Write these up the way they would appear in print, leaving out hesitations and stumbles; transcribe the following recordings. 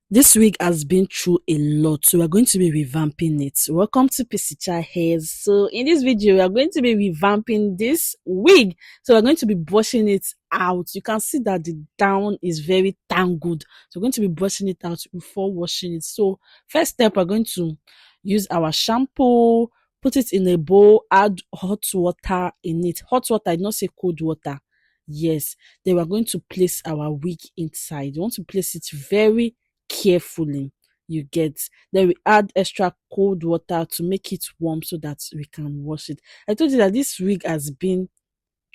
This week has been through a lot, so we're going to be revamping it. Welcome to Peaciechiahairs. So in this video, we are going to be revamping this wig. So we're going to be brushing it out. You can see that the down is very tangled. So we're going to be brushing it out before washing it. So first step, we're going to use our shampoo, put it in a bowl, add hot water in it. Hot water, I did not say cold water. Yes. Then we're going to place our wig inside. You want to place it very carefully. You get. Then we add extra cold water to make it warm so that we can wash it. I told you that this wig has been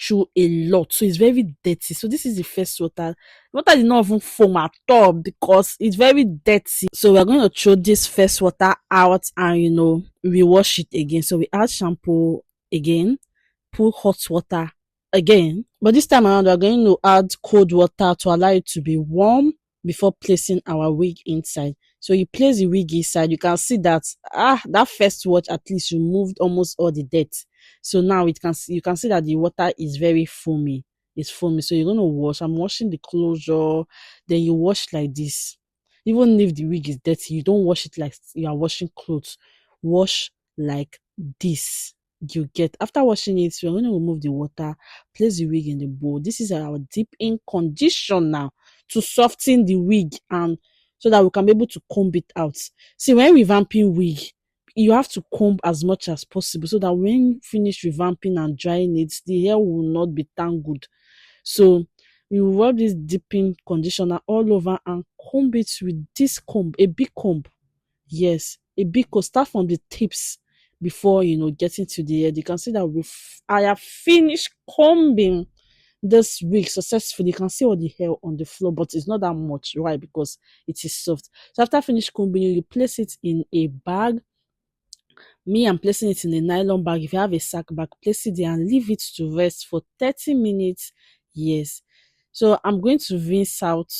through a lot, so it's very dirty. So this is the first water. Water did not even foam at all because it's very dirty. So we're going to throw this first water out and we wash it again. So we add shampoo again, put hot water again, but this time around we're going to add cold water to allow it to be warm before placing our wig inside. So you place the wig inside, you can see that that first wash at least removed almost all the dirt. So now you can see that the water is very foamy. It's foamy. So you're going to wash. I'm washing the closure. Then you wash like this. Even if the wig is dirty, you don't wash it like you are washing clothes. Wash like this. You get. After washing it, we're going to remove the water, place the wig in the bowl. This is our deep-in conditioner to soften the wig and so that we can be able to comb it out. See, when revamping wig, you have to comb as much as possible so that when you finish revamping and drying it, the hair will not be tangled. So you rub this deep-in conditioner all over and comb it with this comb, a big comb. Yes, a big comb. Start from the tips before getting to the head. You can see that I have finished combing this wig successfully. You can see all the hair on the floor, but it's not that much. Why? Because it is soft. So after finish combing, you place it in a bag. Me, I'm placing it in a nylon bag. If you have a sack bag, place it there and leave it to rest for 30 minutes. Yes. So I'm going to rinse out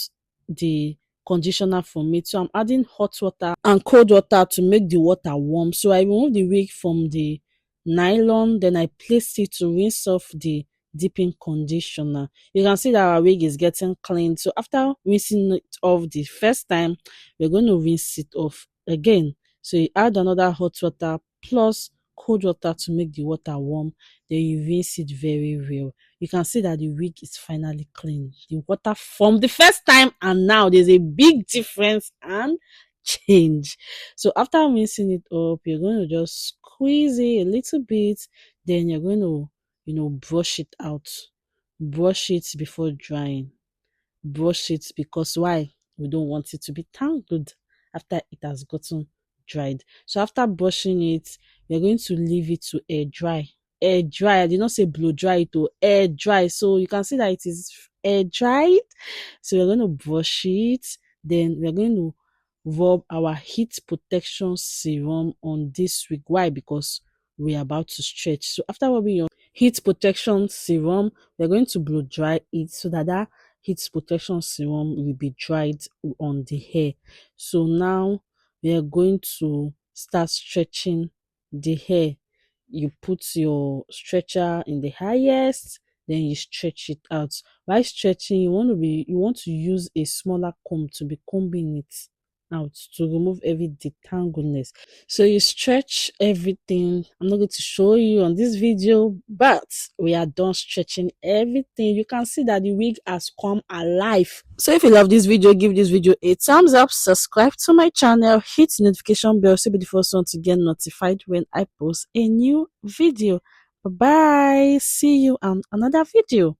the conditioner from it. So I'm adding hot water and cold water to make the water warm. So I remove the wig from the nylon, then I place it to rinse off the deep-in conditioner. You can see that our wig is getting clean. So after rinsing it off the first time, we're going to rinse it off again. So you add another hot water plus cold water to make the water warm. Then you rinse it very well. You can see that the wig is finally clean. The water from the first time and now there's a big difference and change. So after rinsing it up, you're going to just squeeze it a little bit. Then you're going to brush it out. Brush it before drying. Brush it because why? We don't want it to be tangled after it has gotten dried. So after brushing it, we're going to leave it to air dry. Air dry. I did not say blow dry it or air dry. So you can see that it is air dried. So we're going to brush it. Then we're going to rub our heat protection serum on this wig. Why? Because we're about to stretch. So after rubbing your heat protection serum, we're going to blow dry it so that heat protection serum will be dried on the hair. So now we are going to start stretching the hair. You put your stretcher in the highest, then you stretch it out. While stretching, you want to use a smaller comb to be combing it out to remove every detangleness. So you stretch everything. I'm not going to show you on this video, but we are done stretching everything. You can see that the wig has come alive. So if you love this video, give this video a thumbs up, subscribe to my channel, hit the notification bell so be the first one to get notified when I post a new video. Bye bye. See you on another video.